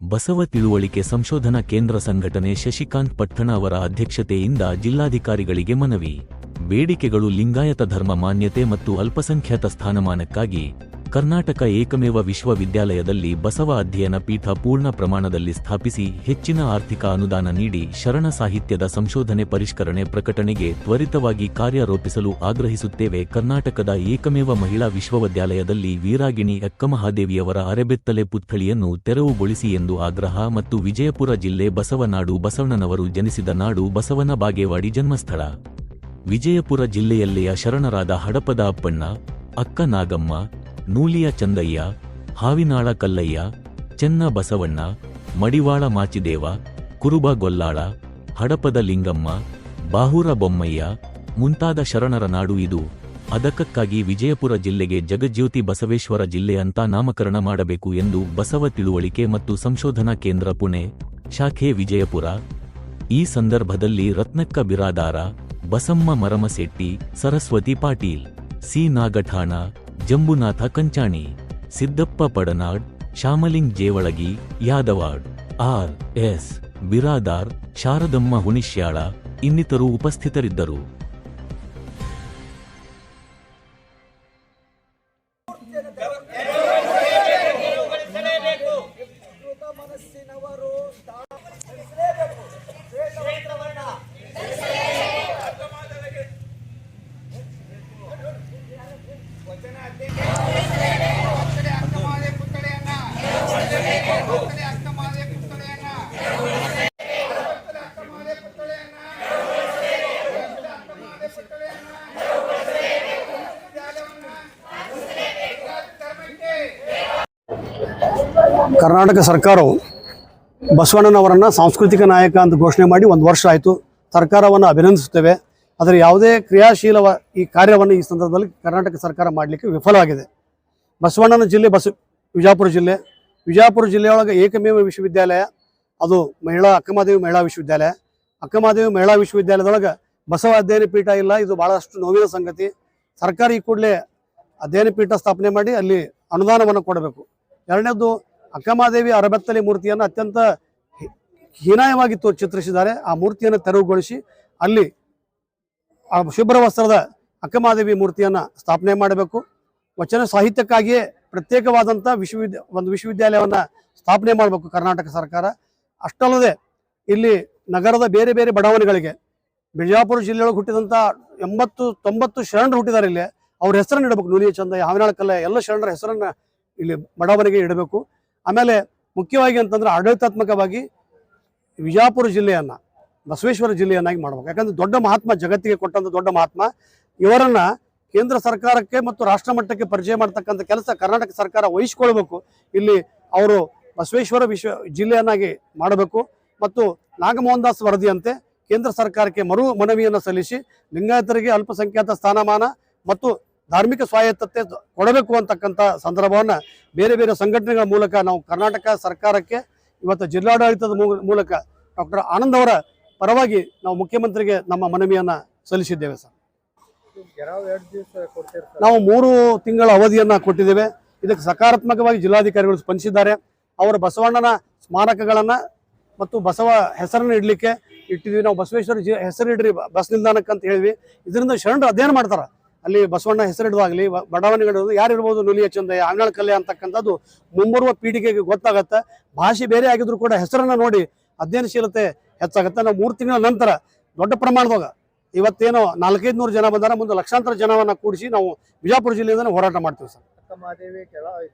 ಬಸವ ತಿಳುವಳಿಕೆ ಸಂಶೋಧನಾ ಕೇಂದ್ರ ಸಂಘಟನೆ ಶಶಿಕಾಂತ್ ಪಟ್ಟಣ ಅವರ ಅಧ್ಯಕ್ಷತೆಯಿಂದ ಜಿಲ್ಲಾಧಿಕಾರಿಗಳಿಗೆ ಮನವಿ. ಬೇಡಿಕೆಗಳು ಲಿಂಗಾಯತ ಧರ್ಮ ಮಾನ್ಯತೆ ಮತ್ತು ಅಲ್ಪಸಂಖ್ಯಾತ ಸ್ಥಾನಮಾನಕ್ಕಾಗಿ ಕರ್ನಾಟಕ ಏಕಮೇವ ವಿಶ್ವವಿದ್ಯಾಲಯದಲ್ಲಿ ಬಸವ ಅಧ್ಯಯನ ಪೀಠ ಪೂರ್ಣ ಪ್ರಮಾಣದಲ್ಲಿ ಸ್ಥಾಪಿಸಿ ಹೆಚ್ಚಿನ ಆರ್ಥಿಕ ಅನುದಾನ ನೀಡಿ ಶರಣ ಸಾಹಿತ್ಯದ ಸಂಶೋಧನೆ ಪರಿಷ್ಕರಣೆ ಪ್ರಕಟಣೆಗೆ ತ್ವರಿತವಾಗಿ ಕಾರ್ಯರೂಪಿಸಲು ಆಗ್ರಹಿಸುತ್ತೇವೆ. ಕರ್ನಾಟಕದ ಏಕಮೇವ ಮಹಿಳಾ ವಿಶ್ವವಿದ್ಯಾಲಯದಲ್ಲಿ ವೀರಾಗಿಣಿ ಅಕ್ಕಮಹಾದೇವಿಯವರ ಅರೆಬೆತ್ತಲೆ ಪುತ್ಥಳಿಯನ್ನು ತೆರವುಗೊಳಿಸಿ ಎಂದು ಆಗ್ರಹ. ಮತ್ತು ವಿಜಯಪುರ ಜಿಲ್ಲೆ ಬಸವನಾಡು ಬಸವಣ್ಣನವರು ಜನಿಸಿದ ನಾಡು ಬಸವನ ಬಾಗೇವಾಡಿ ಜನ್ಮಸ್ಥಳ. ವಿಜಯಪುರ ಜಿಲ್ಲೆಯಲ್ಲೆಯ ಶರಣರಾದ ಹಡಪದ ಅಪ್ಪಣ್ಣ, ಅಕ್ಕ ನಾಗಮ್ಮ, ನೂಲಿಯ ಚಂದಯ್ಯ, ಹಾವಿನಾಳ ಕಲ್ಲಯ್ಯ, ಚೆನ್ನ ಬಸವಣ್ಣ, ಮಡಿವಾಳ ಮಾಚಿದೇವ, ಕುರುಬ ಗೊಲ್ಲಾಳ, ಹಡಪದ ಲಿಂಗಮ್ಮ, ಬಾಹೂರ ಬೊಮ್ಮಯ್ಯ ಮುಂತಾದ ಶರಣರ ನಾಡು ಇದು. ಅದಕ್ಕಾಗಿ ವಿಜಯಪುರ ಜಿಲ್ಲೆಗೆ ಜಗಜ್ಯೋತಿ ಬಸವೇಶ್ವರ ಜಿಲ್ಲೆ ಅಂತ ನಾಮಕರಣ ಮಾಡಬೇಕು ಎಂದು ಬಸವ ತಿಳುವಳಿಕೆ ಮತ್ತು ಸಂಶೋಧನಾ ಕೇಂದ್ರ ಪುಣೆ ಶಾಖೆ ವಿಜಯಪುರ ಈ ಸಂದರ್ಭದಲ್ಲಿ Ratnakka Biradar, Basamma Maramasetti, Saraswati Patil, C Nagathana, Jambunatha Kanchani, Siddappa Padanad, Shamling Jevalagi, Yadawad, R S Biradar, Sharadamma Hunishyal ಇನ್ನಿತರು ಉಪಸ್ಥಿತರಿದ್ದರು. ಕರ್ನಾಟಕ ಸರ್ಕಾರವು ಬಸವಣ್ಣನವರನ್ನು ಸಾಂಸ್ಕೃತಿಕ ನಾಯಕ ಅಂತ ಘೋಷಣೆ ಮಾಡಿ 1 ವರ್ಷ ಆಯಿತು. ಸರ್ಕಾರವನ್ನು ಅಭಿನಂದಿಸುತ್ತೇವೆ. ಆದರೆ ಯಾವುದೇ ಕ್ರಿಯಾಶೀಲ ಈ ಕಾರ್ಯವನ್ನು ಈ ಸಂದರ್ಭದಲ್ಲಿ ಕರ್ನಾಟಕ ಸರ್ಕಾರ ಮಾಡಲಿಕ್ಕೆ ವಿಫಲವಾಗಿದೆ. ಬಸವಣ್ಣನ ಜಿಲ್ಲೆ ವಿಜಯಪುರ ಜಿಲ್ಲೆಯೊಳಗೆ ಏಕಮೇವ ವಿಶ್ವವಿದ್ಯಾಲಯ ಅದು ಅಕ್ಕಮಹಾದೇವಿ ಮಹಿಳಾ ವಿಶ್ವವಿದ್ಯಾಲಯ. ಅಕ್ಕಮಹಾದೇವಿ ಮಹಿಳಾ ವಿಶ್ವವಿದ್ಯಾಲಯದೊಳಗೆ ಬಸವ ಅಧ್ಯಯನ ಪೀಠ ಇಲ್ಲ. ಇದು ಭಾಳಷ್ಟು ನೋವಿನ ಸಂಗತಿ. ಸರ್ಕಾರ ಈ ಕೂಡಲೇ ಅಧ್ಯಯನ ಪೀಠ ಸ್ಥಾಪನೆ ಮಾಡಿ ಅಲ್ಲಿ ಅನುದಾನವನ್ನು ಕೊಡಬೇಕು. ಎರಡನೇದು, ಅಕ್ಕಮಹಾದೇವಿ ಅರಬೆತ್ತಲೆ ಮೂರ್ತಿಯನ್ನು ಅತ್ಯಂತ ಹೀನಾಯವಾಗಿ ಚಿತ್ರಿಸಿದ್ದಾರೆ. ಆ ಮೂರ್ತಿಯನ್ನು ತೆರವುಗೊಳಿಸಿ ಅಲ್ಲಿ ಆ ಶುಭ್ರ ವಸ್ತ್ರದ ಅಕ್ಕಮಹಾದೇವಿ ಮೂರ್ತಿಯನ್ನು ಸ್ಥಾಪನೆ ಮಾಡಬೇಕು. ವಚನ ಸಾಹಿತ್ಯಕ್ಕಾಗಿಯೇ ಪ್ರತ್ಯೇಕವಾದಂಥ ಒಂದು ವಿಶ್ವವಿದ್ಯಾಲಯವನ್ನು ಸ್ಥಾಪನೆ ಮಾಡಬೇಕು ಕರ್ನಾಟಕ ಸರ್ಕಾರ. ಅಷ್ಟಲ್ಲದೆ ಇಲ್ಲಿ ನಗರದ ಬೇರೆ ಬೇರೆ ಬಡಾವಣೆಗಳಿಗೆ ಬಿಜಾಪುರ ಜಿಲ್ಲೆಯೊಳಗೆ ಹುಟ್ಟಿದಂಥ 80-90 ಶರಣರು ಹುಟ್ಟಿದ್ದಾರೆ. ಇಲ್ಲಿ ಅವ್ರ ಹೆಸರನ್ನು ಇಡಬೇಕು. ನೂಲಿಯ ಚಂದಯ್ಯ, ಹಾವಿನಾಳ ಕಲ್ಲಯ್ಯ ಎಲ್ಲ ಶರಣರ ಹೆಸರನ್ನು ಇಲ್ಲಿ ಬಡಾವಣೆಗೆ ಇಡಬೇಕು. ಆಮೇಲೆ ಮುಖ್ಯವಾಗಿ ಅಂತಂದ್ರೆ ಆಡಳಿತಾತ್ಮಕವಾಗಿ ವಿಜಯಪುರ ಜಿಲ್ಲೆಯನ್ನು ಬಸವೇಶ್ವರ ಜಿಲ್ಲೆಯನ್ನಾಗಿ ಮಾಡಬೇಕು. ಯಾಕಂದ್ರೆ ದೊಡ್ಡ ಮಹಾತ್ಮ, ಜಗತ್ತಿಗೆ ಕೊಟ್ಟಂಥ ದೊಡ್ಡ ಮಹಾತ್ಮ, ಇವರನ್ನು ಕೇಂದ್ರ ಸರ್ಕಾರಕ್ಕೆ ಮತ್ತು ರಾಷ್ಟ್ರ ಮಟ್ಟಕ್ಕೆ ಪರಿಚಯ ಮಾಡ್ತಕ್ಕಂಥ ಕೆಲಸ ಕರ್ನಾಟಕ ಸರ್ಕಾರ ವಹಿಸಿಕೊಳ್ಬೇಕು. ಇಲ್ಲಿ ಅವರು ಬಸವೇಶ್ವರ ಜಿಲ್ಲೆಯನ್ನಾಗಿ ಮಾಡಬೇಕು. ಮತ್ತು ನಾಗಮೋಹನ್ ದಾಸ್ ವರದಿಯಂತೆ ಕೇಂದ್ರ ಸರ್ಕಾರಕ್ಕೆ ಮನವಿಯನ್ನು ಸಲ್ಲಿಸಿ ಲಿಂಗಾಯತರಿಗೆ ಅಲ್ಪಸಂಖ್ಯಾತ ಸ್ಥಾನಮಾನ ಮತ್ತು ಧಾರ್ಮಿಕ ಸ್ವಾಯತ್ತತೆ ಕೊಡಬೇಕು ಅಂತಕ್ಕಂಥ ಸಂದರ್ಭವನ್ನು ಬೇರೆ ಬೇರೆ ಸಂಘಟನೆಗಳ ಮೂಲಕ ನಾವು ಕರ್ನಾಟಕ ಸರ್ಕಾರಕ್ಕೆ ಇವತ್ತು ಜಿಲ್ಲಾಡಳಿತದ ಮೂಲಕ ಡಾಕ್ಟರ್ ಆನಂದ್ ಅವರ ಪರವಾಗಿ ನಾವು ಮುಖ್ಯಮಂತ್ರಿಗೆ ನಮ್ಮ ಮನವಿಯನ್ನು ಸಲ್ಲಿಸಿದ್ದೇವೆ ಸರ್. ನಾವು 3 ತಿಂಗಳ ಅವಧಿಯನ್ನು ಕೊಟ್ಟಿದ್ದೇವೆ. ಇದಕ್ಕೆ ಸಕಾರಾತ್ಮಕವಾಗಿ ಜಿಲ್ಲಾಧಿಕಾರಿಗಳು ಸ್ಪಂದಿಸಿದ್ದಾರೆ. ಅವರು ಬಸವಣ್ಣನ ಸ್ಮಾರಕಗಳನ್ನು ಮತ್ತು ಬಸವ ಹೆಸರನ್ನು ಇಡಲಿಕ್ಕೆ ಇಟ್ಟಿದ್ವಿ. ನಾವು ಬಸವೇಶ್ವರ ಹೆಸರು ಇಡ್ರಿ ಬಸ್ ನಿಲ್ದಾಣಕ್ಕೆ ಅಂತ ಹೇಳಿದ್ವಿ. ಇದರಿಂದ ಶರಣರು ಅಧ್ಯಯನ ಮಾಡ್ತಾರೆ. ಅಲ್ಲಿ ಬಸವಣ್ಣ ಹೆಸರಿಡುವಾಗಲಿ ಬಡಾವಣೆಗಳು ಯಾರು ಇರ್ಬೋದು, ನೂಲಿಯ ಚಂದಯ್ಯ, ಹಾವಿನಾಳ ಕಲ್ಲಯ್ಯ ಅಂತಕ್ಕಂಥದ್ದು ಮುಂಬರುವ ಪೀಳಿಗೆಗೆ ಗೊತ್ತಾಗತ್ತೆ. ಭಾಷೆ ಬೇರೆ ಆಗಿದ್ರು ಕೂಡ ಹೆಸರನ್ನು ನೋಡಿ ಅಧ್ಯಯನಶೀಲತೆ ಹೆಚ್ಚಾಗುತ್ತೆ. ನಾವು 3 ತಿಂಗಳ ನಂತರ ದೊಡ್ಡ ಪ್ರಮಾಣದಾಗ ಇವತ್ತೇನೋ 400-500 ಜನ ಬಂದಾರ, ಮುಂದೆ ಲಕ್ಷಾಂತರ ಜನವನ್ನು ಕೂಡಿಸಿ ನಾವು ವಿಜಯಪುರ ಜಿಲ್ಲೆಯಿಂದ ಹೋರಾಟ ಮಾಡ್ತೀವಿ ಸರ್.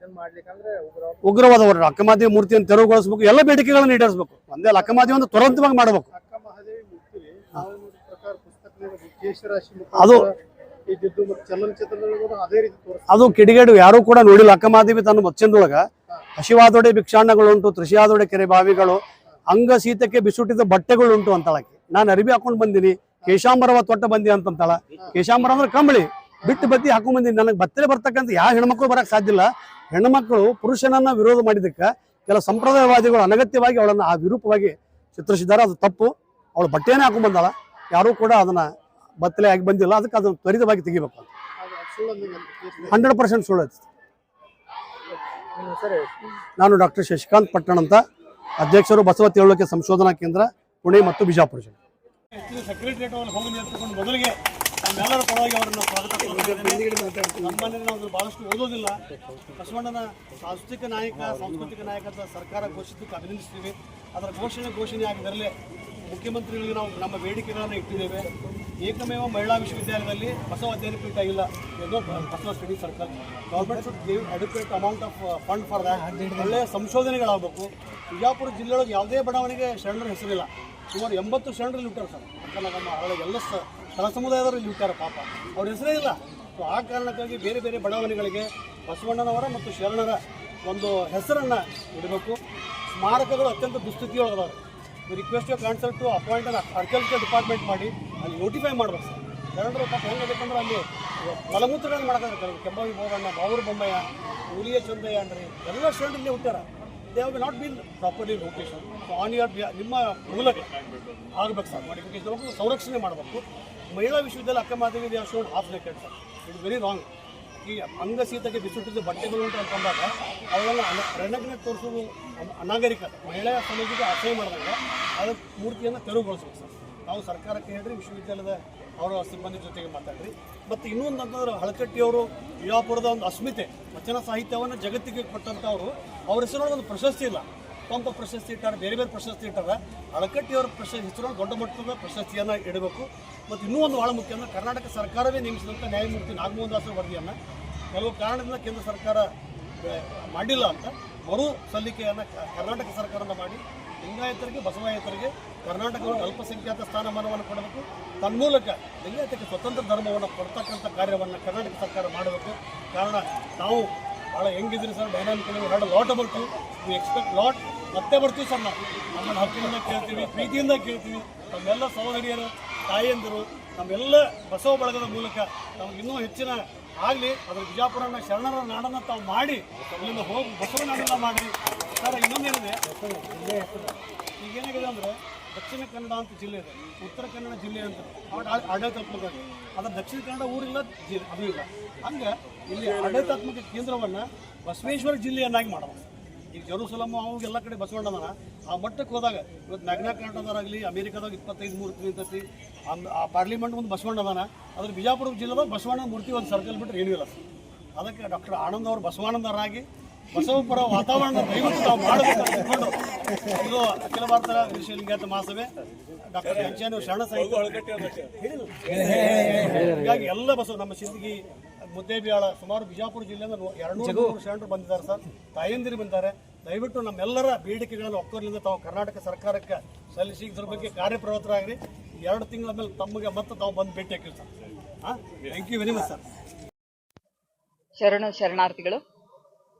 ಉಗ್ರವಾದ ಹೋರಾಟ. ಅಕ್ಕಮಹಾದೇವಿ ಮೂರ್ತಿಯನ್ನು ತೆರವುಗೊಳಿಸಬೇಕು, ಎಲ್ಲ ಬೇಡಿಕೆಗಳನ್ನು ಈಡೇರಿಸಬೇಕು. ಒಂದೇ ಅಕ್ಕಮಹಾದೇವಿ ಒಂದು ತ್ವರಿತವಾಗಿ ಮಾಡಬೇಕು. ಅದು ಕಿಡಿಗೇಡು ಯಾರು ಕೂಡ ನೋಡಿಲ್ಲ. ಅಕ್ಕಮಹಾದೇವಿ ತನ್ನ ಮತ್ಸ್ಯದೊಳಗ ಹಸಿವಾದೊಡೆ ಭಿಕ್ಷಾಣ್ಣಗಳು ಉಂಟು, ತೃಷಿಯಾದೊಡೆ ಕೆರೆ ಬಾವಿಗಳು, ಅಂಗ ಶೀತಕ್ಕೆ ಬಿಸುಟಿದ ಬಟ್ಟೆಗಳು ಉಂಟು ಅಂತಾಳ. ನಾನು ಅರಿವಿ ಹಾಕೊಂಡ್ ಬಂದಿನಿ, ಕೇಶಾಂಬರವ ತೊಟ್ಟ ಬಂದಿ ಅಂತಂತಾಳ. ಕೇಶಾಂಬರ ಅಂದ್ರೆ ಕಂಬಳಿ, ಬಿಟ್ಟು ಬತ್ತಿ ಹಾಕೊಂಡ್ ಬಂದಿನಿ. ನನಗೆ ಬತ್ತಲೆ ಬರ್ತಕ್ಕಂಥ ಯಾವ ಹೆಣ್ಮಕ್ಳು ಬರಕ್ ಸಾಧ್ಯ ಇಲ್ಲ. ಹೆಣ್ಮಕ್ಳು ಪುರುಷನನ್ನ ವಿರೋಧ ಮಾಡಿದಕ್ಕೆ ಕೆಲ ಸಂಪ್ರದಾಯವಾದಿಗಳು ಅನಗತ್ಯವಾಗಿ ಅವಳನ್ನ ಆ ವಿರೂಪವಾಗಿ ಚಿತ್ರಿಸಿದ್ದಾರೆ. ಅದು ತಪ್ಪು. ಅವಳು ಬಟ್ಟೆನೇ ಹಾಕೊಂಡ್ ಬಂದಾಳ. ಯಾರೂ ಕೂಡ ಅದನ್ನ ಬತ್ತಲೆ ಆಗಿ ಬಂದಿಲ್ಲ, ಅದಕ್ಕೆ ಅದನ್ನು ತ್ವರಿತವಾಗಿ ತೆಗಿಬೇಕು ಅಂತ. 100% ಸುಳ್ಳು. ನಾನು ಡಾಕ್ಟರ್ ಶಶಿಕಾಂತ್ ಪಟ್ಟಣ ಅಂತ, ಅಧ್ಯಕ್ಷರು ಬಸವ ತಿಳುವಳಿಕೆ ಸಂಶೋಧನಾ ಕೇಂದ್ರ, ಪುಣೆ ಮತ್ತು ಬಿಜಾಪುರ ಜಿಲ್ಲೆ. ಸೆಕ್ರೆಟರಿಯೇಟ್ ಹೋಗಿ ನಿಂತುಕೊಂಡು ಮೊದಲಿಗೆ ನಮ್ಮೆಲ್ಲರ ಪರವಾಗಿ ಅವರನ್ನು ಸ್ವಾಗತ ಕೋರುತ್ತೇನೆ. ನಮ್ಮನೇಲಿ ನಾವು ಭಾಳಷ್ಟು ಓದೋದಿಲ್ಲ. ಬಸವಣ್ಣನ ಸಾಂಸ್ಕೃತಿಕ ನಾಯಕ ಅಂತ ಸರ್ಕಾರ ಘೋಷಿಸಕ್ಕೆ ಅಭಿನಂದಿಸ್ತೀವಿ. ಅದರ ಘೋಷಣೆ ಆಗಿದ್ದರಲ್ಲೇ ಮುಖ್ಯಮಂತ್ರಿಗಳಿಗೆ ನಾವು ನಮ್ಮ ಬೇಡಿಕೆಗಳನ್ನು ಇಟ್ಟಿದ್ದೇವೆ. ಏಕಮೇವ ಮಹಿಳಾ ವಿಶ್ವವಿದ್ಯಾಲಯದಲ್ಲಿ ಬಸವ ಅಧ್ಯಯನ ಪೀಠ ಇಲ್ಲ, ಏನೋ Basava study circle. Government should give adequate amount of fund for that. ಒಳ್ಳೆಯ ಸಂಶೋಧನೆಗಳಾಗಬೇಕು. ಬಿಜಾಪುರ ಜಿಲ್ಲೆಯೊಳಗೆ ಯಾವುದೇ ಬಡಾವಣೆಗೆ ಶರಣರ ಹೆಸರಿಲ್ಲ. ಸುಮಾರು 80 ಶರಣರಲ್ಲಿ ಹುಟ್ಟಾರೆ ಸರ್. ಅಕ್ಕನ ನಮ್ಮ ಎಲ್ಲ ಸ್ಥಳ ಸಮುದಾಯದವರು ಇಲ್ಲಿ ಹುಟ್ಟಾರೆ. ಪಾಪ ಅವ್ರ ಹೆಸರೇ ಇಲ್ಲ. ಸೊ ಆ ಕಾರಣಕ್ಕಾಗಿ ಬೇರೆ ಬೇರೆ ಬಡಾವಣೆಗಳಿಗೆ ಬಸವಣ್ಣನವರ ಮತ್ತು ಶರಣರ ಒಂದು ಹೆಸರನ್ನು ಇಡಬೇಕು. ಸ್ಮಾರಕಗಳು ಅತ್ಯಂತ ದುಸ್ಥಿತಿಯೊಳಗದವರು. Request you council to appoint archaeological department ಮಾಡಿ ಅಲ್ಲಿ ನೋಟಿಫೈ ಮಾಡ್ಬೇಕು ಸರ್. ಶರಣರು ಪಾಪ ಹೆಂಗಬೇಕಂದ್ರೆ ಅಲ್ಲಿ ಮಲಮೂತ್ರಗಳನ್ನು ಮಾಡೋಕ್ಕಾಗತ್ತೆ. ಕೆಂಬಾವಿ ಬೋರಣ್ಣ, ಬಾವೂರು ಬೊಮ್ಮಯ್ಯ, ಹುಲಿಯ ಚಂದಯ್ಯ ಅಂದ್ರಿ ಎಲ್ಲ ಶರಣರಲ್ಲಿ ಹುಟ್ಟಾರ. They have not been properly location. So on your ನಿಮ್ಮ ಮೂಲಕ ಆಗಬೇಕು ಸರ್. ಮಾಡಿಫಿಕೇಶನ್ ಸಂರಕ್ಷಣೆ ಮಾಡಬೇಕು. ಮಹಿಳಾ ವಿಶ್ವವಿದ್ಯಾಲಯ Akkamahadevi they have shown half naked sir. It very wrong. ಈ ಅಂಗಸೀತೆಗೆ ಬಿಸಿಟ್ಟಿದ್ದ ಬಟ್ಟೆಗಳು ಅಂತ ಅಂತಂದಾಗ ಅವೆಲ್ಲ ರಣಜ್ಞೆ ತೋರಿಸೋದು ಅನಾಗರಿಕತೆ, ಮಹಿಳೆಯ ಸಮಾಜಕ್ಕೆ ಅಸಹ್ಯ ಮಾಡಿದಾಗ ಅದಕ್ಕೆ ಮೂರ್ತಿಯನ್ನು ತೆರವುಗೊಳಿಸ್ಬೇಕು ಸರ್. ನಾವು ಸರ್ಕಾರಕ್ಕೆ ಹೇಳ್ರಿ, ವಿಶ್ವವಿದ್ಯಾಲಯದ ಅವರ ಸಿಬ್ಬಂದಿ ಜೊತೆಗೆ ಮಾತಾಡ್ರಿ. ಮತ್ತು ಇನ್ನೊಂದು ಅಂತಂದ್ರೆ ಹಳಕಟ್ಟಿಯವರು ಬಿಜಾಪುರದ ಒಂದು ಅಸ್ಮಿತೆ, ವಚನ ಸಾಹಿತ್ಯವನ್ನು ಜಗತ್ತಿಗೆ ಕೊಟ್ಟಂಥವ್ರು. ಅವ್ರ ಹೆಸರೊಳಗೆ ಒಂದು ಪ್ರಶಸ್ತಿ ಇಲ್ಲ. ಸ್ವಂತ ಪ್ರಶಸ್ತಿ ಇಟ್ಟಾರೆ, ಬೇರೆ ಬೇರೆ ಪ್ರಶಸ್ತಿ ಇಟ್ಟಾರೆ. ಹಳಕಟ್ಟಿಯವರ ಹೆಸರೊಳಗೆ ದೊಡ್ಡ ಮಟ್ಟದ ಪ್ರಶಸ್ತಿಯನ್ನು ಇಡಬೇಕು. ಮತ್ತು ಇನ್ನೂ ಒಂದು ಭಾಳ ಮುಖ್ಯ ಅಂದರೆ ಕರ್ನಾಟಕ ಸರ್ಕಾರವೇ ನೇಮಿಸಿದಂಥ ನ್ಯಾಯಮೂರ್ತಿ ನಾಗಮೋಹನ್ ದಾಸರ ವರದಿಯನ್ನು ಕೆಲವು ಕಾರಣದಿಂದ ಕೇಂದ್ರ ಸರ್ಕಾರ ಮಾಡಿಲ್ಲ ಅಂತ ಮರು ಸಲ್ಲಿಕೆಯನ್ನು ಕರ್ನಾಟಕ ಸರ್ಕಾರದಿಂದ ಮಾಡಿ ಲಿಂಗಾಯತರಿಗೆ, ಬಸವಾಯತರಿಗೆ ಕರ್ನಾಟಕದಲ್ಲಿ ಅಲ್ಪಸಂಖ್ಯಾತ ಸ್ಥಾನಮಾನವನ್ನು ಕೊಡಬೇಕು. ತನ್ಮೂಲಕ ಲಿಂಗಾಯತಕ್ಕೆ ಸ್ವತಂತ್ರ ಧರ್ಮವನ್ನು ಕೊಡ್ತಕ್ಕಂಥ ಕಾರ್ಯವನ್ನು ಕರ್ನಾಟಕ ಸರ್ಕಾರ ಮಾಡಬೇಕು. ಕಾರಣ ನಾವು ಭಾಳ ಹೆಂಗಿದ್ರಿ ಸರ್, ಡೈನಾಮಿಕಲಿ ಎರಡು ಲಾಟ್ ಬರ್ತೀವಿ. We expect lot. ಮತ್ತೆ ಬರ್ತೀವಿ ಸರ್. ನಾವು ನಮ್ಮನ್ನು ಹಕ್ಕಿನಿಂದ ಕೇಳ್ತೀವಿ, ಪ್ರೀತಿಯಿಂದ ಕೇಳ್ತೀವಿ. ನಮ್ಮೆಲ್ಲ ಸಹೋದರಿಯರು, ತಾಯಿಯಂದಿರು, ನಮ್ಮೆಲ್ಲ ಬಸವ ಬಳಗದ ಮೂಲಕ ನಮ್ಗೆ ಇನ್ನೂ ಹೆಚ್ಚಿನ ಆಗಲಿ. ಅದ್ರ ಬಿಜಾಪುರನ ಶರಣರ ನಾಡನ್ನು ತಾವು ಮಾಡಿ ಇಲ್ಲಿಂದ ಹೋಗಿ ಬಸವ ನಾಡನ್ನು ಮಾಡಿ ಸರ್. ಇನ್ನೊಂದೇನಿದೆ, ಈಗೇನಾಗಿದೆ ಅಂದರೆ ದಕ್ಷಿಣ ಕನ್ನಡ ಅಂತ ಜಿಲ್ಲೆ ಇದೆ, ಉತ್ತರ ಕನ್ನಡ ಜಿಲ್ಲೆ ಅಂತ ಆಡಳಿತಾತ್ಮಕ. ಅದರ ದಕ್ಷಿಣ ಕನ್ನಡ ಊರಿಲ್ಲ, ಅದು ಇಲ್ಲ. ಹಂಗೆ ಇಲ್ಲಿ ಆಡಳಿತಾತ್ಮಕ ಕೇಂದ್ರವನ್ನು ಬಸವೇಶ್ವರ ಜಿಲ್ಲೆಯನ್ನಾಗಿ ಮಾಡಬೇಕು. ಈಗ ಜೆರೂಸಲಮ್ ಅವಾಗೆಲ್ಲ ಕಡೆ ಬಸವಣ್ಣನ ಆ ಮಟ್ಟಕ್ಕೆ ಹೋದಾಗ ಇವತ್ತು ಮ್ಯಾಗ್ನಾ ಕಾರ್ಟಾದಾಗಲಿ ಅಮೇರಿಕಾದಾಗ 25 ಮೂರ್ತಿ ನಿಂತೈತಿ. ಆ ಪಾರ್ಲಿಮೆಂಟ್ ಒಂದು ಬಸವಣ್ಣನ. ಅದ್ರ ಬಿಜಾಪುರ ಜಿಲ್ಲೆದಾಗ ಬಸವಣ್ಣ ಮೂರ್ತಿ ಒಂದು ಸರ್ಕಲ್ ಬಿಟ್ಟರೆ ಏನೂ ಇಲ್ಲ. ಅದಕ್ಕೆ ಡಾಕ್ಟರ್ ಆನಂದ್ ಅವರು ಬಸವಾನಂದರಾಗಿ ಬಸವಪುರ ವಾತಾವರಣ ದಯವಿಟ್ಟು ನಾವು ಮಾಡಬೇಕು ಅಂತ ತಿಳ್ಕೊಂಡು ಇದು ಅಖಿಲ ಭಾರತ ವೀರಶೈವ ಲಿಂಗಾಯತ ಮಹಾಸಭೆ ಡಾಕ್ಟರ್ ಕಂಚೇನು ಶರಣ ಸಾಹಿತ್ಯ ಹೀಗಾಗಿ ಎಲ್ಲ ಬಸವ ನಮ್ಮ ಸಿಂದಗಿ, ಮುದ್ದೇಬಿಹಾಳ, ಸುಮಾರು ಬಿಜಾಪುರ ಜಿಲ್ಲೆಯಿಂದ 200 ಶರಣರು ಬಂದಿದ್ದಾರೆ ಸರ್. ತಾಯಂದಿರು ಬಂದಿದ್ದಾರೆ. ದಯವಿಟ್ಟು ನಮ್ಮೆಲ್ಲರ ಬೇಡಿಕೆಗಳನ್ನು ಒಕ್ಕೂರಿನಿಂದ ತಾವು ಕರ್ನಾಟಕ ಸರ್ಕಾರಕ್ಕೆ ಸಲ್ಲಿಸಿ ಇದ್ರ ಬಗ್ಗೆ ಕಾರ್ಯಪ್ರವೃತ್ತರಾಗ್ರಿ. 2 ತಿಂಗಳ ಮೇಲೆ ತಮಗೆ ಮತ್ತೆ ತಾವು ಬಂದು ಭೇಟಿ ಹಾಕಿರಿ sir. Thank you very much sir. ಶರಣಾರ್ಥಿಗಳು,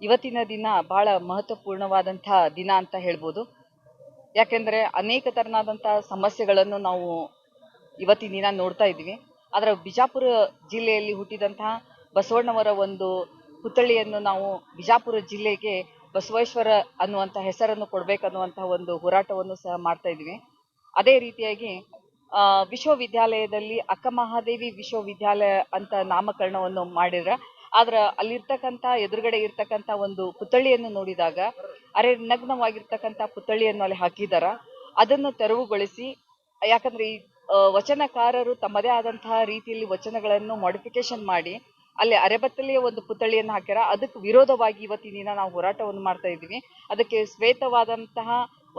ಇವತ್ತಿನ ದಿನ ಬಹಳ ಮಹತ್ವಪೂರ್ಣವಾದಂಥ ದಿನ ಅಂತ ಹೇಳ್ಬೋದು. ಯಾಕೆಂದರೆ ಅನೇಕ ಥರನಾದಂಥ ಸಮಸ್ಯೆಗಳನ್ನು ನಾವು ಇವತ್ತಿನ ದಿನ ನೋಡ್ತಾ ಇದ್ದೀವಿ. ಆದರೆ ಬಿಜಾಪುರ ಜಿಲ್ಲೆಯಲ್ಲಿ ಹುಟ್ಟಿದಂತಹ ಬಸವಣ್ಣವರ ಒಂದು ಪುತ್ಥಳಿಯನ್ನು ನಾವು ಬಿಜಾಪುರ ಜಿಲ್ಲೆಗೆ ಬಸವೇಶ್ವರ ಅನ್ನುವಂಥ ಹೆಸರನ್ನು ಕೊಡಬೇಕನ್ನುವಂಥ ಒಂದು ಹೋರಾಟವನ್ನು ಸಹ ಮಾಡ್ತಾ ಇದ್ದೀವಿ. ಅದೇ ರೀತಿಯಾಗಿ ವಿಶ್ವವಿದ್ಯಾಲಯದಲ್ಲಿ ಅಕ್ಕಮಹಾದೇವಿ ವಿಶ್ವವಿದ್ಯಾಲಯ ಅಂತ ನಾಮಕರಣವನ್ನು ಮಾಡಿದ್ರೆ, ಆದ್ರೆ ಅಲ್ಲಿರ್ತಕ್ಕಂಥ ಎದುರುಗಡೆ ಇರ್ತಕ್ಕಂಥ ಒಂದು ಪುತ್ಥಳಿಯನ್ನು ನೋಡಿದಾಗ ನಗ್ನವಾಗಿರ್ತಕ್ಕಂಥ ಪುತ್ಥಳಿಯನ್ನು ಅಲ್ಲಿ ಹಾಕಿದಾರ. ಅದನ್ನು ತೆರವುಗೊಳಿಸಿ, ಯಾಕಂದ್ರೆ ಈ ವಚನಕಾರರು ತಮ್ಮದೇ ಆದಂತಹ ರೀತಿಯಲ್ಲಿ ವಚನಗಳನ್ನು ಮಾಡಿಫಿಕೇಶನ್ ಮಾಡಿ ಅಲ್ಲಿ ಅರೆಬತ್ತಲೆಯ ಒಂದು ಪುತ್ಥಳಿಯನ್ನು ಹಾಕ್ಯಾರ. ಅದಕ್ಕೆ ವಿರೋಧವಾಗಿ ಇವತ್ತಿನ ದಿನ ನಾವು ಹೋರಾಟವನ್ನು ಮಾಡ್ತಾ ಇದ್ದೀವಿ. ಅದಕ್ಕೆ ಶ್ವೇತವಾದಂತಹ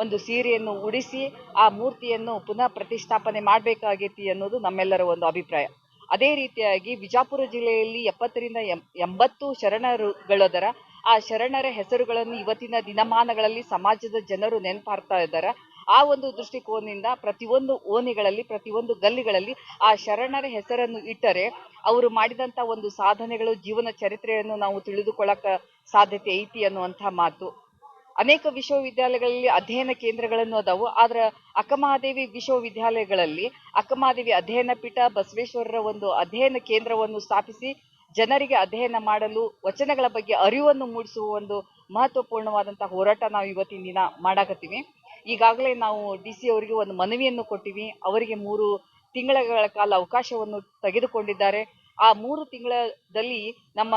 ಒಂದು ಸೀರೆಯನ್ನು ಉಡಿಸಿ ಆ ಮೂರ್ತಿಯನ್ನು ಪುನಃ ಪ್ರತಿಷ್ಠಾಪನೆ ಮಾಡಬೇಕಾಗೈತಿ ಅನ್ನೋದು ನಮ್ಮೆಲ್ಲರ ಒಂದು ಅಭಿಪ್ರಾಯ. ಅದೇ ರೀತಿಯಾಗಿ ವಿಜಾಪುರ ಜಿಲ್ಲೆಯಲ್ಲಿ 70ರಿಂದ 80 ಶರಣರುಗಳದರ. ಆ ಶರಣರ ಹೆಸರುಗಳನ್ನು ಇವತ್ತಿನ ದಿನಮಾನಗಳಲ್ಲಿ ಸಮಾಜದ ಜನರು ನೆನಪಾರ್ತಾ ಇದ್ದಾರೆ. ಆ ಒಂದು ದೃಷ್ಟಿಕೋನದಿಂದ ಪ್ರತಿಯೊಂದು ಓಣಿಗಳಲ್ಲಿ, ಪ್ರತಿಯೊಂದು ಗಲ್ಲಿಗಳಲ್ಲಿ ಆ ಶರಣರ ಹೆಸರನ್ನು ಇಟ್ಟರೆ ಅವರು ಮಾಡಿದಂಥ ಒಂದು ಸಾಧನೆಗಳು, ಜೀವನ ಚರಿತ್ರೆಯನ್ನು ನಾವು ತಿಳಿದುಕೊಳ್ಳಕ್ಕೆ ಸಾಧ್ಯತೆ ಐತಿ ಅನ್ನುವಂಥ ಮಾತು. ಅನೇಕ ವಿಶ್ವವಿದ್ಯಾಲಯಗಳಲ್ಲಿ ಅಧ್ಯಯನ ಕೇಂದ್ರಗಳನ್ನು ಅದಾವು. ಆದ್ರೆ ಅಕ್ಕಮಹಾದೇವಿ ವಿಶ್ವವಿದ್ಯಾಲಯಗಳಲ್ಲಿ ಅಕ್ಕಮಹಾದೇವಿ ಅಧ್ಯಯನ ಪೀಠ, ಬಸವೇಶ್ವರರ ಒಂದು ಅಧ್ಯಯನ ಕೇಂದ್ರವನ್ನು ಸ್ಥಾಪಿಸಿ ಜನರಿಗೆ ಅಧ್ಯಯನ ಮಾಡಲು, ವಚನಗಳ ಬಗ್ಗೆ ಅರಿವನ್ನು ಮೂಡಿಸುವ ಒಂದು ಮಹತ್ವಪೂರ್ಣವಾದಂತಹ ಹೋರಾಟ ನಾವು ಇವತ್ತಿನ ದಿನ ಮಾಡಾಕತ್ತೀವಿ. ಈಗಾಗಲೇ ನಾವು DC ಅವರಿಗೆ ಒಂದು ಮನವಿಯನ್ನು ಕೊಟ್ಟಿವಿ. ಅವರಿಗೆ 3 ತಿಂಗಳ ಕಾಲ ಅವಕಾಶವನ್ನು ತೆಗೆದುಕೊಂಡಿದ್ದಾರೆ. ಆ 3 ತಿಂಗಳಲ್ಲಿ ನಮ್ಮ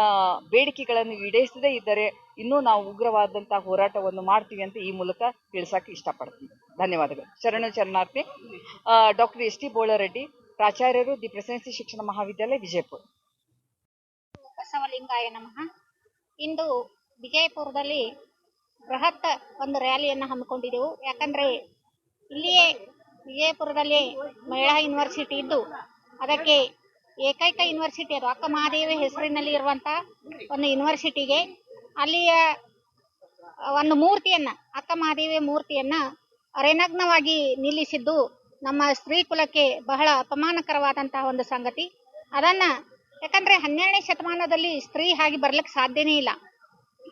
ಬೇಡಿಕೆಗಳನ್ನು ಈಡೇರಿಸದೇ ಇದ್ದರೆ ಇನ್ನೂ ನಾವು ಉಗ್ರವಾದಂತಹ ಹೋರಾಟವನ್ನು ಮಾಡ್ತೀವಿ ಅಂತ ಈ ಮೂಲಕ ತಿಳಿಸಕ್ಕೆ ಇಷ್ಟಪಡ್ತೀನಿ. ಧನ್ಯವಾದಗಳು. ಶರಣಾರ್ಥಿ. ಡಾಕ್ಟರ್ ಎಸ್ ಟಿ ಬೋಳರೆಡ್ಡಿ, ಪ್ರಾಚಾರ್ಯರು, ದಿ ಪ್ರೆಸಿಡೆನ್ಸಿ ಶಿಕ್ಷಣ ಮಹಾವಿದ್ಯಾಲಯ, ವಿಜಯಪುರ. ಬಸವಲಿಂಗಾಯ ನಮಃ. ಇಂದು ವಿಜಯಪುರದಲ್ಲಿ ಬೃಹತ್ ಒಂದು ರ್ಯಾಲಿಯನ್ನು ಹಮ್ಮಿಕೊಂಡಿದ್ದೆವು. ಯಾಕಂದ್ರೆ ಇಲ್ಲಿಯೇ ವಿಜಯಪುರದಲ್ಲಿ ಮಹಿಳಾ ಯೂನಿವರ್ಸಿಟಿ ಇದ್ದು ಅದಕ್ಕೆ ಏಕೈಕ ಯೂನಿವರ್ಸಿಟಿ ಅದು ಅಕ್ಕ ಮಹಾದೇವಿ ಹೆಸರಿನಲ್ಲಿ ಇರುವಂತಹ ಒಂದು ಯೂನಿವರ್ಸಿಟಿಗೆ ಅಲ್ಲಿಯ ಒಂದು ಮೂರ್ತಿಯನ್ನ, ಅಕ್ಕ ಮಹಾದೇವಿ ಮೂರ್ತಿಯನ್ನ ಅರೆನಗ್ನವಾಗಿ ನಿಲ್ಲಿಸಿದ್ದು ನಮ್ಮ ಸ್ತ್ರೀ ಕುಲಕ್ಕೆ ಬಹಳ ಅಪಮಾನಕರವಾದಂತಹ ಒಂದು ಸಂಗತಿ. ಅದನ್ನ ಯಾಕಂದ್ರೆ 12ನೇ ಶತಮಾನದಲ್ಲಿ ಸ್ತ್ರೀ ಹಾಗೆ ಬರ್ಲಿಕ್ಕೆ ಸಾಧ್ಯನೇ ಇಲ್ಲ.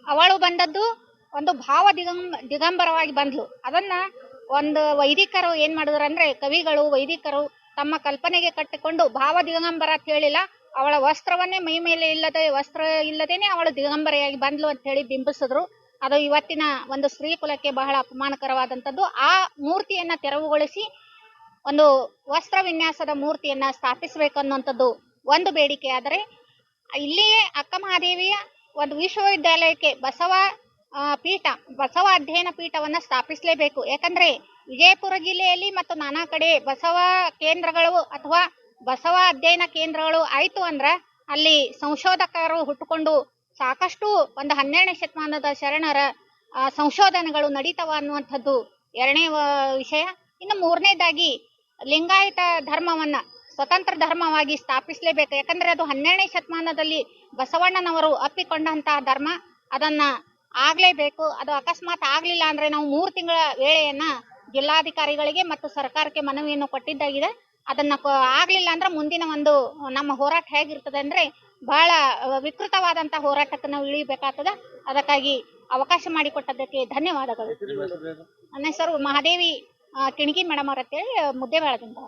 ಅವಳು ಬಂದದ್ದು ಒಂದು ಭಾವ ದಿಗಂಬರವಾಗಿ ಬಂದ್ಲು. ಅದನ್ನ ಒಂದು ವೈದಿಕರು ಏನ್ ಮಾಡಿದ್ರು ಅಂದ್ರೆ, ಕವಿಗಳು ವೈದಿಕರು ತಮ್ಮ ಕಲ್ಪನೆಗೆ ಕಟ್ಟಿಕೊಂಡು ಭಾವ ದಿಗಂಬರ ಅಂತ ಹೇಳಿಲ್ಲ, ಅವಳ ವಸ್ತ್ರವನ್ನೇ ಮೈ ಮೇಲೆ ವಸ್ತ್ರ ಇಲ್ಲದೇನೆ ಅವಳು ದಿಗಂಬರೆಯಾಗಿ ಬಂದ್ಲು ಅಂತ ಹೇಳಿ ಬಿಂಬಿಸಿದ್ರು. ಅದು ಇವತ್ತಿನ ಒಂದು ಸ್ತ್ರೀ ಕುಲಕ್ಕೆ ಬಹಳ ಅಪಮಾನಕರವಾದಂಥದ್ದು. ಆ ಮೂರ್ತಿಯನ್ನ ತೆರವುಗೊಳಿಸಿ ಒಂದು ವಸ್ತ್ರ ವಿನ್ಯಾಸದ ಮೂರ್ತಿಯನ್ನ ಸ್ಥಾಪಿಸಬೇಕು ಅನ್ನುವಂಥದ್ದು ಒಂದು ಬೇಡಿಕೆ. ಆದರೆ ಇಲ್ಲಿಯೇ ಅಕ್ಕ ಮಹಾದೇವಿಯ ಒಂದು ವಿಶ್ವವಿದ್ಯಾಲಯಕ್ಕೆ ಬಸವ ಅಧ್ಯಯನ ಪೀಠವನ್ನ ಸ್ಥಾಪಿಸಲೇಬೇಕು. ಯಾಕಂದ್ರೆ ವಿಜಯಪುರ ಜಿಲ್ಲೆಯಲ್ಲಿ ಮತ್ತು ನಾನಾ ಕಡೆ ಬಸವ ಕೇಂದ್ರಗಳು ಅಥವಾ ಬಸವ ಅಧ್ಯಯನ ಕೇಂದ್ರಗಳು ಆಯ್ತು ಅಂದ್ರ ಅಲ್ಲಿ ಸಂಶೋಧಕರು ಹುಟ್ಟುಕೊಂಡು ಸಾಕಷ್ಟು ಒಂದು 12ನೇ ಶತಮಾನದ ಶರಣರ ಸಂಶೋಧನೆಗಳು ನಡೀತವ ಅನ್ನುವಂಥದ್ದು ಎರಡನೇ ವಿಷಯ. ಇನ್ನು ಮೂರನೇದಾಗಿ ಲಿಂಗಾಯತ ಧರ್ಮವನ್ನ ಸ್ವತಂತ್ರ ಧರ್ಮವಾಗಿ ಸ್ಥಾಪಿಸಲೇಬೇಕು. ಯಾಕಂದ್ರೆ ಅದು 12ನೇ ಶತಮಾನದಲ್ಲಿ ಬಸವಣ್ಣನವರು ಅಪ್ಪಿಕೊಂಡಂತಹ ಧರ್ಮ. ಅದನ್ನ ಆಗ್ಲೇಬೇಕು. ಅದು ಅಕಸ್ಮಾತ್ ಆಗ್ಲಿಲ್ಲ ಅಂದ್ರೆ ನಾವು 3 ತಿಂಗಳ ವೇಳೆಯನ್ನ ಜಿಲ್ಲಾಧಿಕಾರಿಗಳಿಗೆ ಮತ್ತು ಸರ್ಕಾರಕ್ಕೆ ಮನವಿಯನ್ನು ಕೊಟ್ಟಿದ್ದಾಗಿದೆ. ಅದನ್ನ ಆಗ್ಲಿಲ್ಲ ಅಂದ್ರೆ ಮುಂದಿನ ಒಂದು ನಮ್ಮ ಹೋರಾಟ ಹೇಗಿರ್ತದೆ ಅಂದ್ರೆ ಬಹಳ ವಿಕೃತವಾದಂತಹ ಹೋರಾಟಕ್ಕೆ ನಾವು ಇಳಿಬೇಕಾಗ್ತದ. ಅದಕ್ಕಾಗಿ ಅವಕಾಶ ಮಾಡಿಕೊಟ್ಟದಕ್ಕೆ ಧನ್ಯವಾದಗಳು. ನನ್ನ ಹೆಸರು ಮಹಾದೇವಿ ಕಿಣಗಿ ಮೇಡಮ್ ಅವರ ಅಂತೇಳಿ ಮುದ್ದೇಬೇಳದಿಂದ.